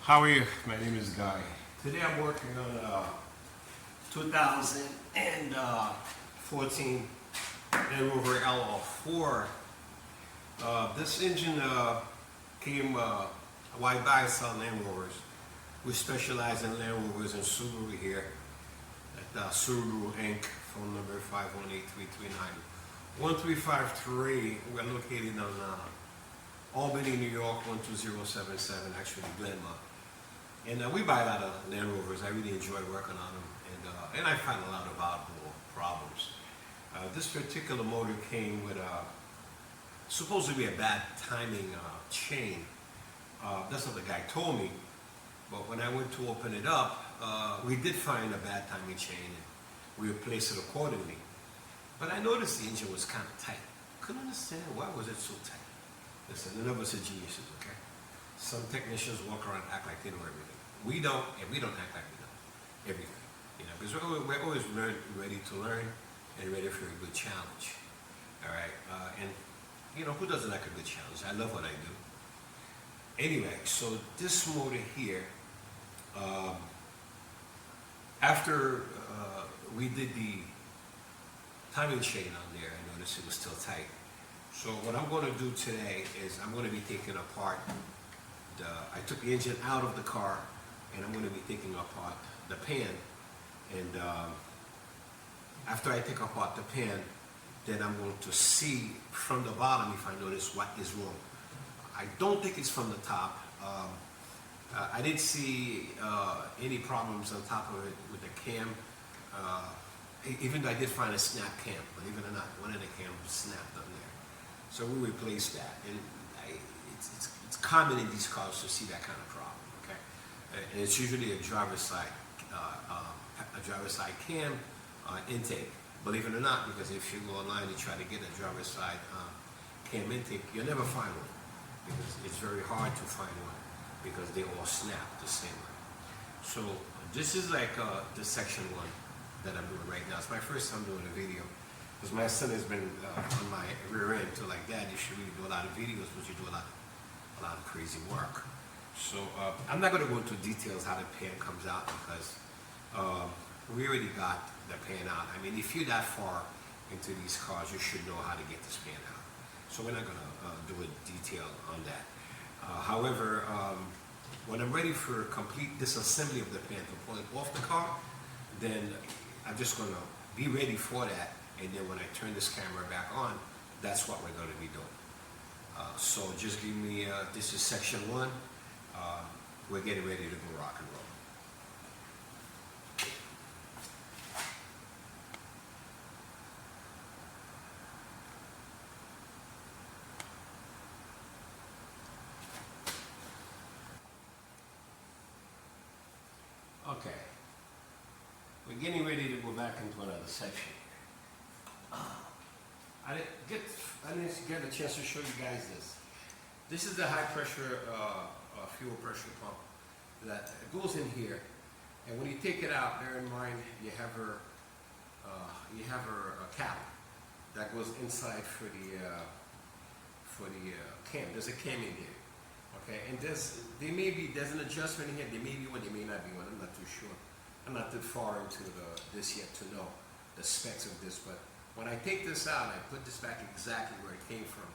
How are you? My name is Guy. Today I'm working on a 2014 Land Rover LR4. This engine came a while back selling Land Rovers. We specialize in Land Rovers and Subaru here at Subaru Inc. Phone number 518-339-1353. We're located on Albany, New York 12077, actually Glenmont. And we buy a lot of Land Rovers. I really enjoy working on them, and I find a lot of oddball problems. This particular motor came with supposed to be a bad timing chain. That's what the guy told me. But when I went to open it up, we did find a bad timing chain, and we replaced it accordingly. But I noticed the engine was kind of tight. Couldn't understand why was it so tight. Listen, none of us are geniuses, okay? Some technicians walk around and act like they know everything. We don't, and we don't act like we know everything. You know, because we're always ready to learn and ready for a good challenge. All right, and you know, who doesn't like a good challenge? I love what I do. Anyway, so this motor here, after we did the timing chain on there, I noticed it was still tight. So what I'm going to do today is I'm going to be taking apart I took the engine out of the car, and I'm going to be taking apart the pan. And after I take apart the pan, then I'm going to see from the bottom if I notice what is wrong. I don't think it's from the top. I didn't see any problems on top of it with the cam. Even though I did find a snap cam, believe it or not, one of the cams snapped on there. So we replaced that. And it's common in these cars to see that kind of problem, okay? And it's usually a driver's side cam intake. Believe it or not, because if you go online and try to get a driver's side cam intake, you'll never find one, because it's very hard to find one because they all snap the same way. So this is like the section one that I'm doing right now. It's my first time doing a video, because my son has been on my rear end to like, Dad, you should really do a lot of videos, but you do a lot of crazy work. So I'm not going to go into details how the pan comes out, because we already got the pan out. I mean, if you're that far into these cars, you should know how to get this pan out. So we're not going to do a detail on that. However, when I'm ready for complete disassembly of the pan to pull it off the car, then I'm just going to be ready for that. And then when I turn this camera back on, that's what we're going to be doing. So just give me, this is section one. We're getting ready to go rock and roll. Okay. We're getting ready to go back into another section. I didn't get a chance to show you guys this. This is the high pressure fuel pressure pump that goes in here, and when you take it out, bear in mind you have her cap that goes inside for the cam. There's a cam in here, okay, and there's an adjustment in here. There may be one, there may not be one. I'm not too sure. I'm not too far into this yet to know the specs of this, but when I take this out, I put this back exactly where it came from.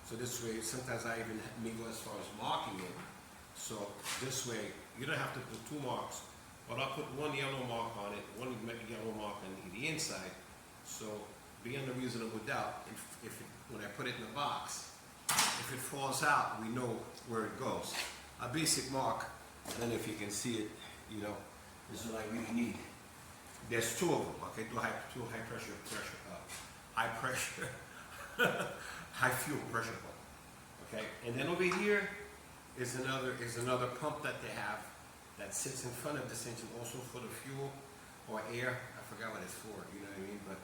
So this way, sometimes I even may go as far as marking it. So this way, you don't have to put two marks, but I'll put one yellow mark on it, one yellow mark on the inside. So beyond a reasonable doubt, when I put it in the box, if it falls out, we know where it goes. A basic mark, then if you can see it, you know, this is what I really need. There's two of them, okay? Two high fuel pressure pump, okay? And then over here is another pump that they have that sits in front of this engine, also for the fuel or air. I forgot what it's for, you know what I mean? But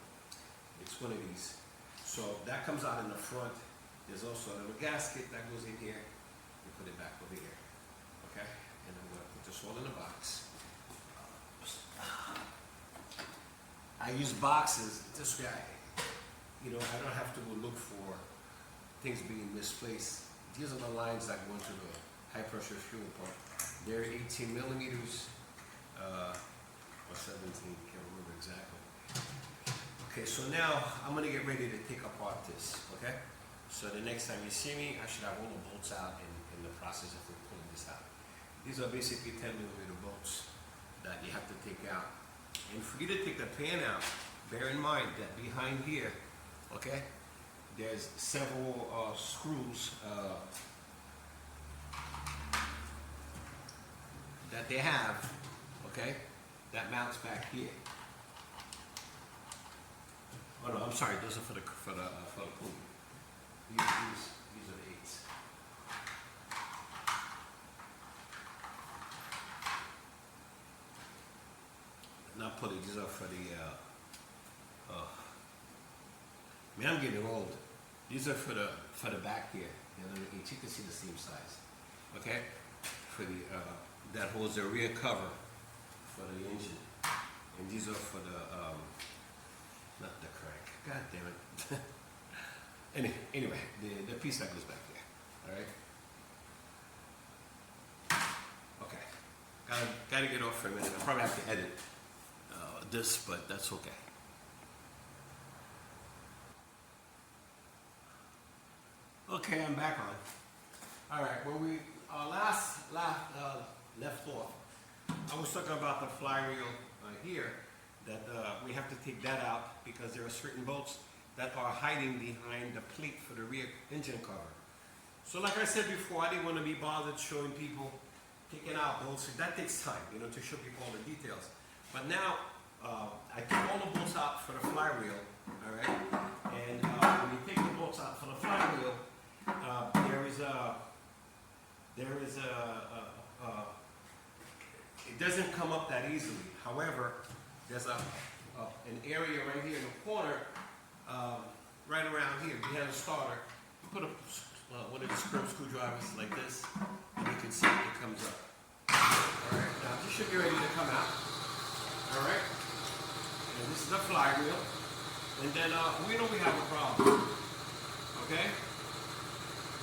it's one of these. So that comes out in the front. There's also a little gasket that goes in here. We put it back over here, okay? And I'm gonna put this all in the box. I use boxes this way. I don't have to go look for things being misplaced. These are the lines that go into the high pressure fuel pump. They're 18 millimeters, or 17, can't remember exactly. Okay, so now I'm gonna get ready to take apart this, okay? So the next time you see me, I should have all the bolts out in the process of pulling this out. These are basically 10 millimeter bolts that you have to take out. And for you to take the pan out, bear in mind that behind here, okay, there's several screws that they have, okay, that mounts back here. Oh no, I'm sorry, those are for the pulley. These are the 8s. Not pulley, these are for the man, I'm getting old. These are for the back here. The other 8s, you can see the same size. Okay? For the that holds the rear cover for the engine. And these are for the not the crank. God damn it. Anyway, the piece that goes back there. Alright? Okay. Gotta get off for a minute. I'll probably have to edit this, but that's okay. Okay, I'm back on. Alright, where we last left off, I was talking about the flywheel here, that we have to take that out because there are certain bolts that are hiding behind the plate for the rear engine cover. So like I said before, I didn't want to be bothered showing people taking out bolts. That takes time, you know, to show people all the details. But now, I took all the bolts out for the flywheel, all right? And when you take the bolts out for the flywheel, it doesn't come up that easily. However, there's an area right here in the corner, right around here, behind the starter. You put one of the screwdrivers like this, and you can see it comes up. All right, now this should be ready to come out. All right, and this is the flywheel. And then we know we have a problem. Okay,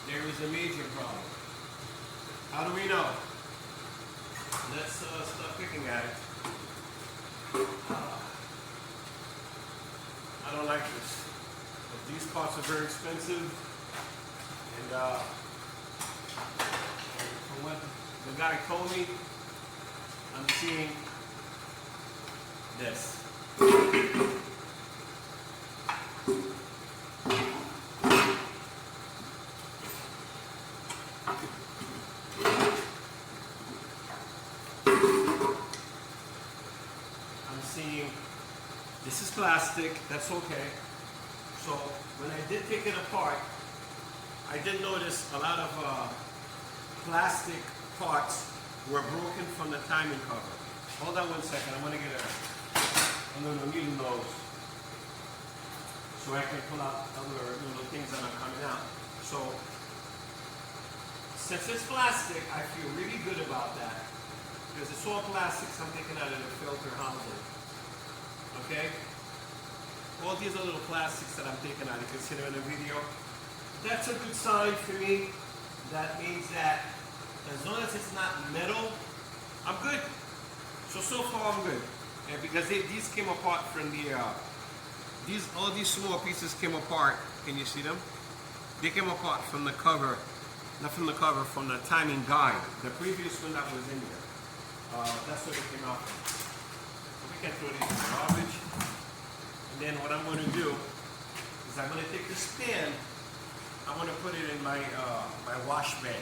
there is a major problem. How do we know? Let's start picking at it. I don't like this. But these parts are very expensive, and from what the guy told me, I'm seeing this. This is plastic, that's okay. So when I did take it apart, I did notice a lot of plastic parts were broken from the timing cover. Hold on one second, I'm gonna get a needle nose so I can pull out other little things that are coming out. So since it's plastic, I feel really good about that because it's all plastics I'm taking out of the filter housing. Okay? All these are little plastics that I'm taking out. You can see them in the video. That's a good sign for me. That means that as long as it's not metal, I'm good. So far I'm good. And because these came apart from the, all these small pieces came apart. Can you see them? They came apart from the cover, not from the cover, from the timing guide. The previous one that was in there. That's where they came out from. We can throw these in the garbage. And then what I'm going to do is I'm going to take this pan, I'm going to put it in my my wash bay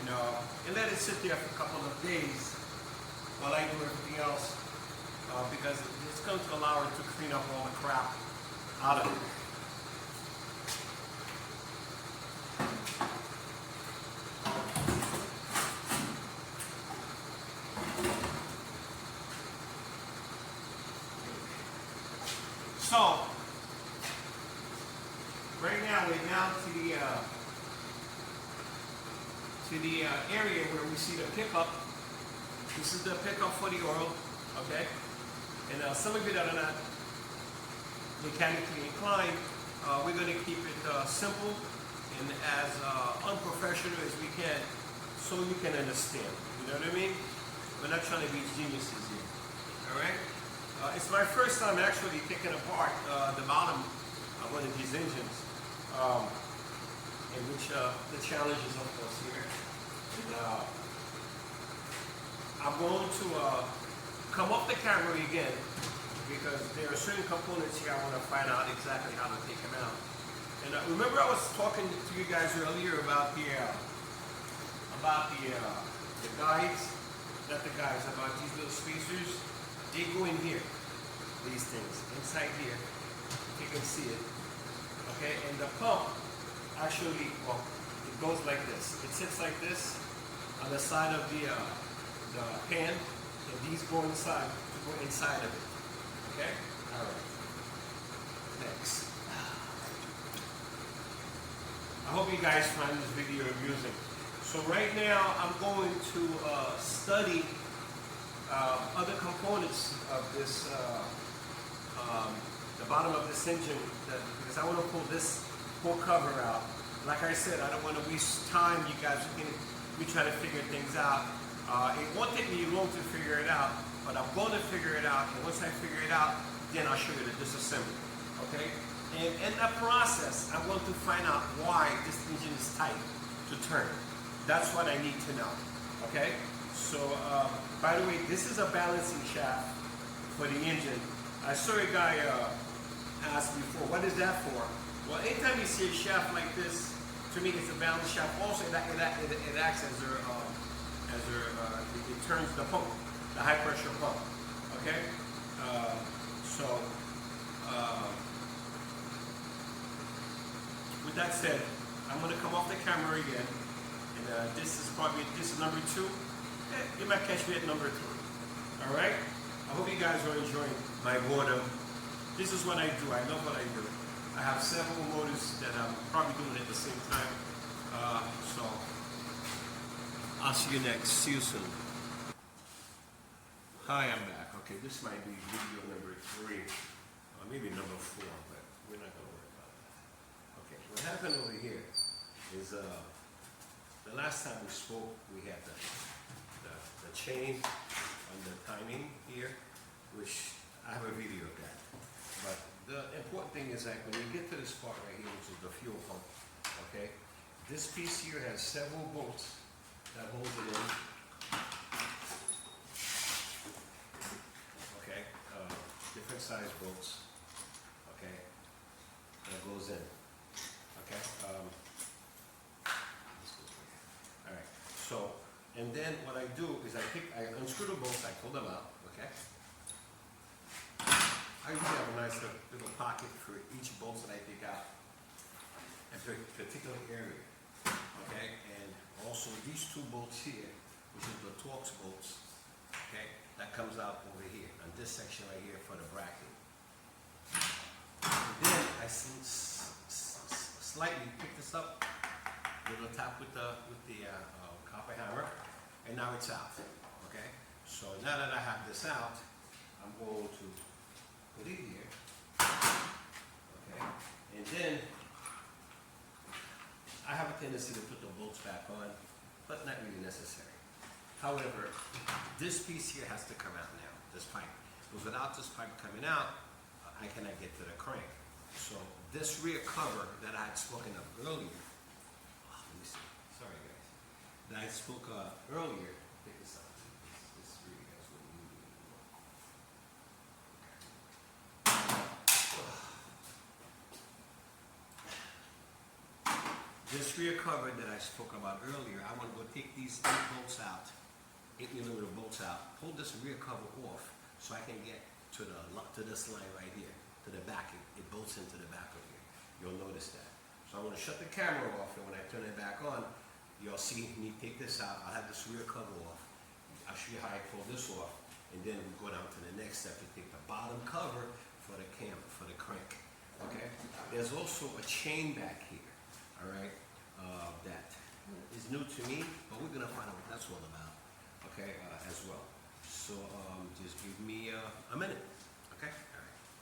and let it sit there for a couple of days while I do everything else because it's going to allow it to clean up all the crap out of it. So, right now we're down to the area where we see the pickup. This is the pickup for the oil, okay? And some of you that are not mechanically inclined, we're going to keep it simple and as unprofessional as we can. So so you can understand. You know what I mean? We're not trying to be geniuses here. All right? It's my first time actually taking apart the bottom of one of these engines, in which the challenge is of course here. And, I'm going to come off the camera again because there are certain components here I want to find out exactly how to take them out. And remember I was talking to you guys earlier about the guides, not the guides, about these little spacers. They go in here, these things, inside here. You can see it. Okay, and the pump actually, well, it goes like this. It sits like this on the side of the pan, and these go inside of it. Okay? Alright. Next. I hope you guys find this video amusing. So right now I'm going to study other components of this, the bottom of this engine, because I want to pull this whole cover out. Like I said, I don't want to waste time. You guys are going to be trying to figure things out. It won't take me long to figure it out, but I'm going to figure it out, and once I figure it out, then I'll show you the disassembly, okay? And in that process, I'm going to find out why this engine is tight to turn. That's what I need to know, okay? So, by the way, this is a balancing shaft for the engine. I saw a guy ask before, what is that for? Well, anytime you see a shaft like this, to me it's a balance shaft. Also, it acts as it turns the pump, the high pressure pump, okay? With that said, I'm going to come off the camera again, and this is number 2. You might catch me at number 3. All right? I hope you guys are enjoying my boredom. This is what I do. I love what I do. I have several motors that I'm probably doing at the same time. So I'll see you next. See you soon. Hi, I'm back. Okay, this might be video number 3, or maybe number 4, but we're not going to worry about that. Okay, what happened over here is the last time we spoke, we had the chain on the timing here, which I have a video of that. But the important thing is that when you get to this part right here, which is the fuel pump, okay, this piece here has several bolts that hold it in. Okay, different size bolts. Okay, that goes in. Okay, all right. So, and then what I do is I unscrew the bolts. I pull them out. Okay. I usually have a nice little pocket for each bolt that I take out in a particular area. Okay, and also these 2 bolts here, which is the Torx bolts. Okay, that comes out over here on this section right here for the bracket. And then I slightly pick this up, little tap with the copper hammer, and now it's out. Okay, so now that I have this out, I'm going to put it here. Okay, and then I have a tendency to put the bolts back on, but not really necessary. However, this piece here has to come out now, this pipe. Because without this pipe coming out, I cannot get to the crank. So this rear cover that I had spoken of earlier, let me see, sorry guys, that I spoke earlier, pick this up. This really has what we need anymore. This rear cover that I spoke about earlier, I want to go take these 8 bolts out, 8mm bolts out, pull this rear cover off so I can get to this line right here, to the back. It bolts into the back of here. You'll notice that. So I'm going to shut the camera off, and when I turn it back on, you'll see me take this out. I'll have this rear cover off. I'll show you how I pull this off, and then we go down to the next step to take the bottom cover for the cam, for the crank. Okay? There's also a chain back here. All right? That is new to me, but we're going to find out what that's all about, okay, as well. So just give me a minute, okay?